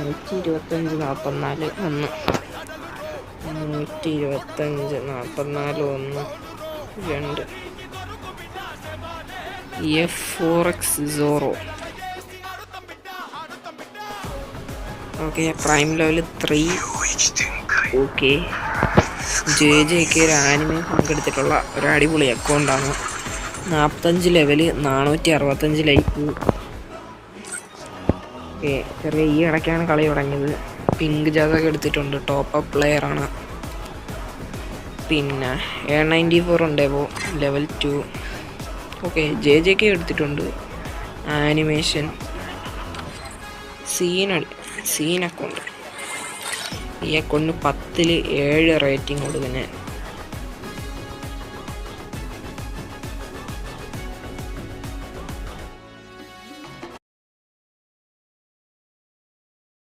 125 44 1 125 44 1 2 F4X Zoro. Okay, prime level 3. Okay, JJക്ക് ഒരു anime പങ്കെടുത്തിട്ടുള്ള ഒരു അടിപൊളി അക്കൗണ്ടാണ്. 45 ലെവല്, 465 ലൈക്ക്. ഓക്കെ, ചെറിയ ഈ ഇടയ്ക്കാണ് കളി തുടങ്ങിയത്. പിങ്ക് ജാതൊക്കെ എടുത്തിട്ടുണ്ട്, ടോപ്പ് അപ്പ് പ്ലെയറാണ്. പിന്നെ 94 ഉണ്ട് ഇപ്പോൾ, ലെവൽ 2. ഓക്കെ, JJക്ക് എടുത്തിട്ടുണ്ട്. Animation scene account. ഈ അക്കൗണ്ടിന് 10ൽ 7 റേറ്റിംഗ് കൊടുക്കുന്നത്.